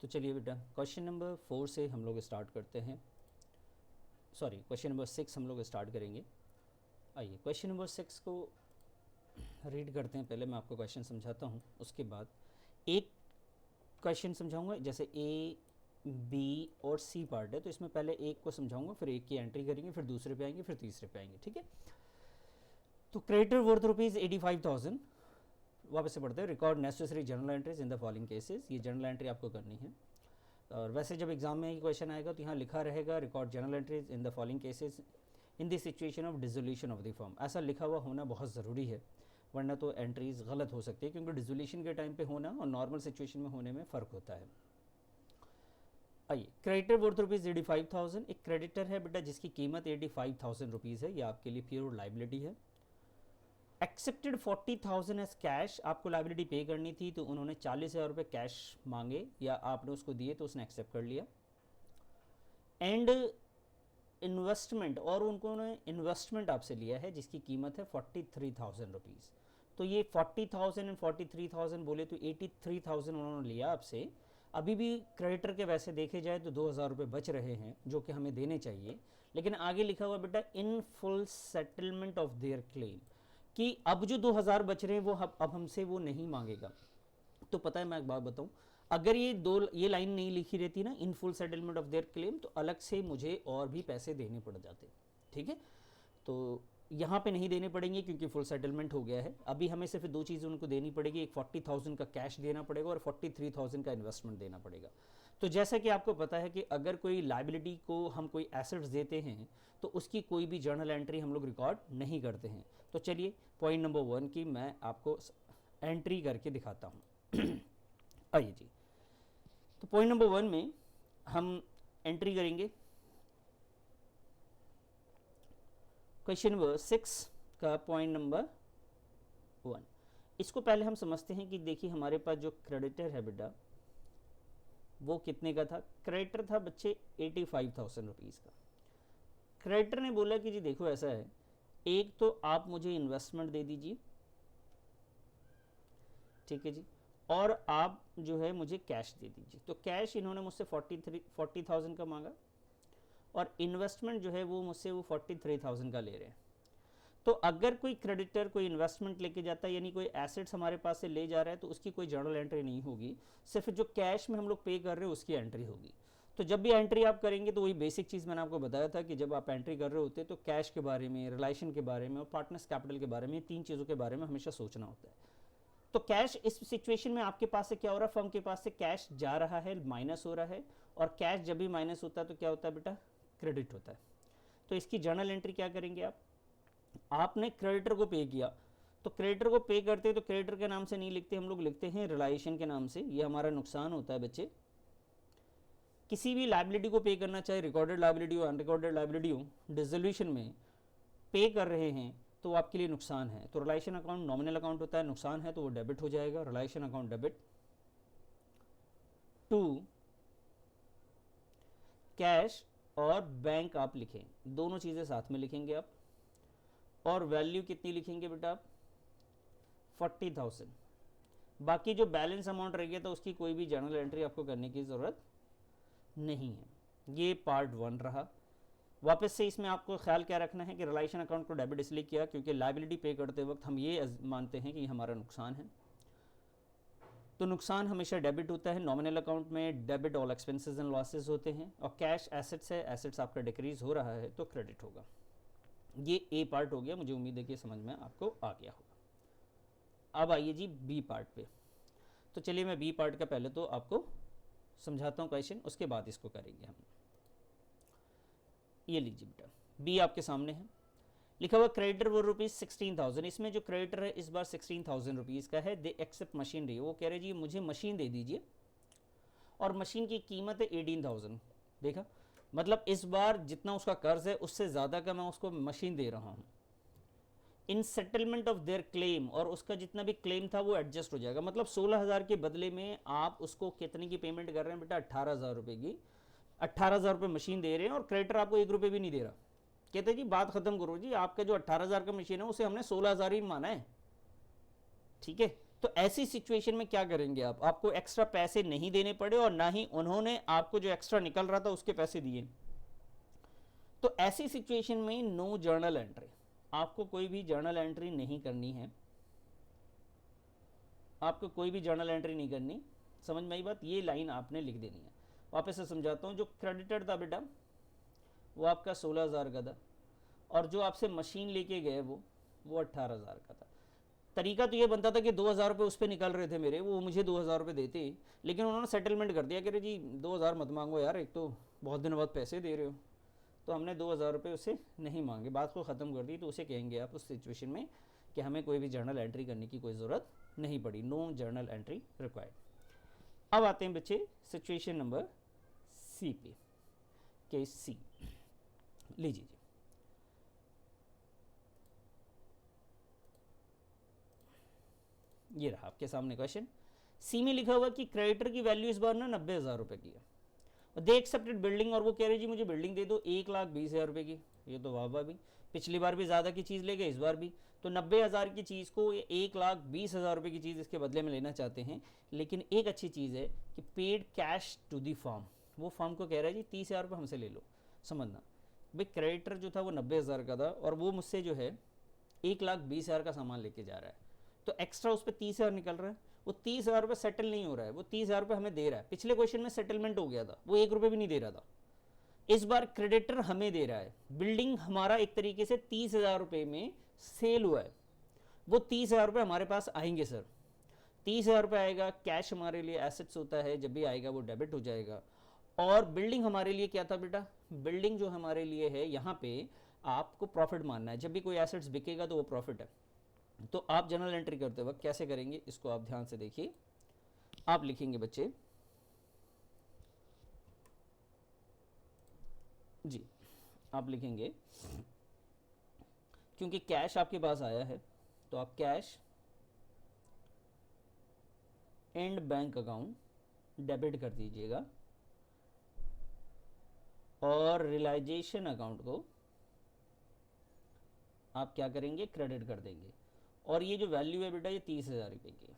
तो चलिए बेटा क्वेश्चन नंबर 4 से हम लोग स्टार्ट करते हैं, सॉरी क्वेश्चन नंबर 6 हम लोग स्टार्ट करेंगे। आइए क्वेश्चन नंबर 6 को रीड करते हैं। पहले मैं आपको क्वेश्चन समझाता हूँ, उसके बाद एक क्वेश्चन समझाऊंगा। जैसे ए बी और सी पार्ट है, तो इसमें पहले एक को समझाऊंगा, फिर एक की एंट्री करेंगे, फिर दूसरे पे आएंगे, फिर तीसरे पे आएंगे। ठीक है, तो क्रेडिटर वर्थ रुपीज़ 85,000। वापस से पढ़ते हैं। Record necessary journal entries in the following cases. ये जर्नल एंट्री आपको करनी है, और वैसे जब एग्जाम में ये क्वेश्चन आएगा तो यहाँ लिखा रहेगा record journal entries in the following cases in the situation of dissolution of the firm. ऐसा लिखा हुआ होना बहुत ज़रूरी है, वरना तो एंट्रीज गलत हो सकती है, क्योंकि डिसोल्यूशन के टाइम पे होना और नॉर्मल सिचुएशन में होने में फ़र्क होता है। आइए, क्रेडिटर वर्थ रुपीज़ 85,000। एक क्रेडिटर है बेटा जिसकी कीमत 85,000 रुपीज़ है, ये आपके लिए प्योर लाइबिलिटी है। Accepted 40,000 as cash. आपको लाइबिलिटी पे करनी थी तो उन्होंने 40,000 रुपये कैश मांगे, या आपने उसको दिए तो उसने एक्सेप्ट कर लिया। एंड इन्वेस्टमेंट, और उन्होंने इन्वेस्टमेंट आपसे लिया है जिसकी कीमत है 43,000 रुपीज़। तो ये 40,000 एंड 43,000 बोले तो 83,000 उन्होंने लिया आपसे। अभी भी क्रेडिटर के वैसे देखे जाए तो 2,000 रुपये बच रहे हैं जो कि हमें देने चाहिए, लेकिन आगे लिखा हुआ बेटा in full settlement of their claim, कि अब जो 2,000 बच रहे हैं वो अब हमसे वो नहीं मांगेगा। तो पता है, मैं एक बात बताऊं, अगर ये लाइन नहीं लिखी रहती ना, in full settlement of their claim, तो अलग से मुझे और भी पैसे देने पड़ जाते। ठीक है, तो यहाँ पे नहीं देने पड़ेंगे क्योंकि फुल सेटलमेंट हो गया है। अभी हमें सिर्फ दो चीज़ें उनको देनी पड़ेगी, एक 40,000 का कैश देना पड़ेगा और 43,000 का इन्वेस्टमेंट देना पड़ेगा। तो जैसा कि आपको पता है कि अगर कोई लाइबिलिटी को हम कोई एसेट्स देते हैं तो उसकी कोई भी जर्नल एंट्री हम लोग रिकॉर्ड नहीं करते हैं। तो चलिए पॉइंट नंबर 1 की मैं आपको एंट्री करके दिखाता हूँ। आइए जी, तो पॉइंट नंबर 1 में हम एंट्री करेंगे क्वेश्चन नंबर 6 का पॉइंट नंबर 1। इसको पहले हम समझते हैं कि देखिए हमारे पास जो क्रेडिटर है बेटा वो कितने का था। क्रेडिटर था बच्चे 85,000 रुपीज़ का। क्रेडिटर ने बोला कि जी देखो ऐसा है, एक तो आप मुझे इन्वेस्टमेंट दे दीजिए, ठीक है जी, और आप जो है मुझे कैश दे दीजिए। तो कैश इन्होंने मुझसे 40,000 का मांगा, और इन्वेस्टमेंट जो है वो मुझसे वो 43,000 का ले रहे हैं। तो अगर कोई क्रेडिटर कोई इन्वेस्टमेंट लेके जाता है, यानी कोई एसेट्स हमारे पास से ले जा रहा है, तो उसकी कोई जर्नल एंट्री नहीं होगी, सिर्फ जो कैश में हम लोग पे कर रहे हैं उसकी एंट्री होगी। तो जब भी एंट्री आप करेंगे तो वही बेसिक चीज़ मैंने आपको बताया था कि जब आप एंट्री कर रहे होते तो कैश के बारे में, रिलेशन के बारे में और पार्टनर्स कैपिटल के बारे में, तीन चीज़ों के बारे में हमेशा सोचना होता है। तो कैश इस सिचुएशन में आपके पास से क्या हो रहा है, फर्म के पास से कैश जा रहा है, माइनस हो रहा है, और कैश जब भी माइनस होता है तो क्या होता है बेटा, क्रेडिट होता है। तो इसकी जर्नल एंट्री क्या करेंगे आप, आपने क्रेडिटर को पे किया, तो क्रेडिटर को पे करते हैं तो क्रेडिटर के नाम से नहीं लिखते, हम लोग लिखते हैं रिलायशन के नाम से। ये हमारा नुकसान होता है बच्चे। किसी भी लाइबिलिटी को पे करना, चाहे रिकॉर्डेड लाइबिलिटी हो, अनरिकॉर्डेड लाइबिलिटी हो, डिसोल्यूशन में पे कर रहे हैं तो आपके लिए नुकसान है। तो रिलायशन अकाउंट नॉमिनल अकाउंट होता है, नुकसान है तो वो डेबिट हो जाएगा, relation account debit to cash, और बैंक आप लिखें, दोनों चीज़ें साथ में लिखेंगे आप। और वैल्यू कितनी लिखेंगे बेटा आप, 40,000। बाकी जो बैलेंस अमाउंट रह गया था उसकी कोई भी जर्नल एंट्री आपको करने की ज़रूरत नहीं है। ये पार्ट 1 रहा। वापस से इसमें आपको ख्याल क्या रखना है कि रिलेशन अकाउंट को डेबिट इसलिए किया क्योंकि लाइबिलिटी पे करते वक्त हम ये मानते हैं कि हमारा नुकसान है, तो नुकसान हमेशा डेबिट होता है। नॉमिनल अकाउंट में debit all expenses and losses होते हैं, और कैश एसेट्स है, एसेट्स आपका डिक्रीज हो रहा है तो क्रेडिट होगा। ये ए पार्ट हो गया, मुझे उम्मीद है कि समझ में आपको आ गया होगा। अब आइए जी बी पार्ट पे। तो चलिए मैं बी पार्ट का पहले तो आपको समझाता हूँ क्वेश्चन, उसके बाद इसको करेंगे हम। ये लीजिए बेटा, बी आपके सामने है, लिखा हुआ क्रेडिटर वो रुपीज़ 16,000। इसमें जो क्रेडिटर है इस बार 16,000 रुपीज़ का है। दे एक्सेप्ट मशीनरी, वो कह रहे जी मुझे मशीन दे दीजिए, और मशीन की कीमत है 18,000। देखा, मतलब इस बार जितना उसका कर्ज है उससे ज़्यादा का मैं उसको मशीन दे रहा हूँ। इन सेटलमेंट ऑफ देयर क्लेम, और उसका जितना भी क्लेम था वो एडजस्ट हो जाएगा। मतलब 16,000 के बदले में आप उसको कितने की पेमेंट कर रहे हैं बेटा, 18,000 रुपये की। 18,000 रुपये मशीन दे रहे हैं, और क्रेडिटर आपको 1 रुपये भी नहीं दे रहा। कहते जी बात खत्म करो जी, आपका जो 18,000 का मशीन है उसे हमने 16,000 ही माना है, ठीक है। तो ऐसी सिचुएशन में क्या करेंगे आप, आपको एक्स्ट्रा पैसे नहीं देने पड़े और ना ही उन्होंने आपको जो एक्स्ट्रा निकल रहा था उसके पैसे दिए। तो ऐसी सिचुएशन में नो जर्नल एंट्री, आपको कोई भी जर्नल एंट्री नहीं करनी है, आपको कोई भी जर्नल एंट्री नहीं करनी। समझ में आई बात, ये लाइन आपने लिख देनी है। वापस से समझाता हूँ, जो क्रेडिटर था बेटा वो आपका 16,000 का था, और जो आपसे मशीन लेके गए वो 18,000 का था। तरीका तो ये बनता था कि 2,000 रुपये उस पर निकल रहे थे मेरे, वो मुझे 2,000 रुपये देते, लेकिन उन्होंने सेटलमेंट कर दिया कि जी 2,000 मत मांगो यार, एक तो बहुत दिनों बाद पैसे दे रहे हो। तो हमने 2,000 रुपये उससे नहीं मांगे, बात को ख़त्म कर दी। तो उसे कहेंगे आप उस सिचुएशन में कि हमें कोई भी जर्नल एंट्री करने की कोई ज़रूरत नहीं पड़ी, नो जर्नल एंट्री रिक्वायर्ड। अब आते हैं बच्चे सिचुएशन नंबर सी पे, केस सी लीजिए जी। ये रहा आपके सामने क्वेश्चन। सी में लिखा हुआ कि क्रेडिटर की वैल्यू इस बार ना 90,000 रुपये की है, दे एक्सेप्टेड बिल्डिंग, और वो कह रहे जी मुझे बिल्डिंग दे दो 1,20,000 रुपये की। ये तो वाह वाह भी, पिछली बार भी ज़्यादा की चीज़ ले गए, इस बार भी। तो 90,000 की चीज़ को 1,20,000 रुपये की चीज़ इसके बदले में लेना चाहते हैं। लेकिन एक अच्छी चीज़ है कि paid cash to the firm, वो फॉर्म को कह रहा है जी 30,000 रुपये हमसे ले लो। समझना भाई, क्रेडिटर जो था वो 90,000 का था और वो मुझसे जो है 1,20,000 का सामान लेके जा रहा है, तो एक्स्ट्रा उस पर 30,000 निकल रहा है। वो 30,000 रुपये सेटल नहीं हो रहा है, वो 30,000 रुपये हमें दे रहा है। पिछले क्वेश्चन में सेटलमेंट हो गया था, वो 1 रुपये भी नहीं दे रहा था। इस बार क्रेडिटर हमें दे रहा है, बिल्डिंग हमारा एक तरीके से 30,000 रुपये में सेल हुआ है, वो 30,000 रुपये हमारे पास आएंगे सर। 30,000 रुपये आएगा, कैश हमारे लिए एसेट्स होता है, जब भी आएगा वो डेबिट हो जाएगा। और बिल्डिंग हमारे लिए क्या था बेटा, बिल्डिंग जो हमारे लिए है, यहाँ पे आपको प्रॉफिट मानना है, जब भी कोई एसेट्स बिकेगा तो वो प्रॉफिट है। तो आप जनरल एंट्री करते वक्त कैसे करेंगे, इसको आप ध्यान से देखिए। आप लिखेंगे बच्चे जी, आप लिखेंगे क्योंकि कैश आपके पास आया है तो आप cash and bank account debit कर दीजिएगा और रियलाइजेशन अकाउंट को आप क्या करेंगे, क्रेडिट कर देंगे। और ये जो वैल्यू है बेटा ये 30,000 रुपये की है।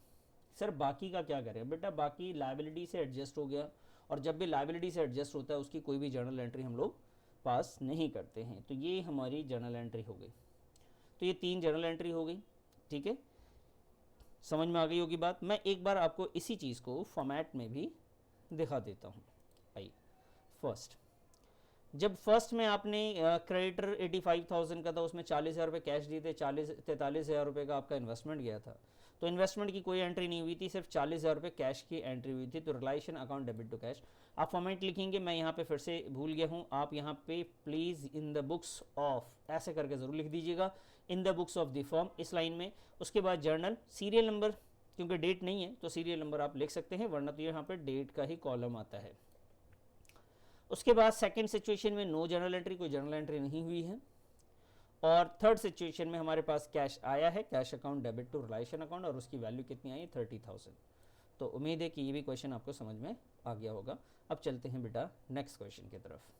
सर बाकी का क्या करें बेटा, बाकी लाइबिलिटी से एडजस्ट हो गया, और जब भी लाइबिलिटी से एडजस्ट होता है उसकी कोई भी जर्नल एंट्री हम लोग पास नहीं करते हैं। तो ये हमारी जर्नल एंट्री हो गई। तो ये 3 जर्नल एंट्री हो गई, ठीक है, समझ में आ गई होगी बात। मैं एक बार आपको इसी चीज़ को फॉर्मेट में भी दिखा देता हूँ। आइए, फर्स्ट, जब फर्स्ट में आपने क्रेडिटर 85,000 का था, उसमें 40,000 रुपये कैश दिए थे, 43,000 रुपये का आपका इन्वेस्टमेंट गया था। तो इन्वेस्टमेंट की कोई एंट्री नहीं हुई थी, सिर्फ 40,000 रुपये कैश की एंट्री हुई थी। तो relation account debit to cash आप फॉर्मेट लिखेंगे। मैं यहाँ पे फिर से भूल गया हूँ, आप यहाँ पे please in the books of ऐसे करके ज़रूर लिख दीजिएगा, in the books of the form, इस लाइन में। उसके बाद जर्नल सीरियल नंबर, क्योंकि डेट नहीं है तो सीरियल नंबर आप लिख सकते हैं, वरना तो यहाँ पर डेट का ही कॉलम आता है। उसके बाद सेकंड सिचुएशन में नो जर्नल एंट्री, कोई जर्नल एंट्री नहीं हुई है। और थर्ड सिचुएशन में हमारे पास कैश आया है, cash account debit to relation account, और उसकी वैल्यू कितनी आई, 30,000। तो उम्मीद है कि ये भी क्वेश्चन आपको समझ में आ गया होगा। अब चलते हैं बेटा नेक्स्ट क्वेश्चन की तरफ।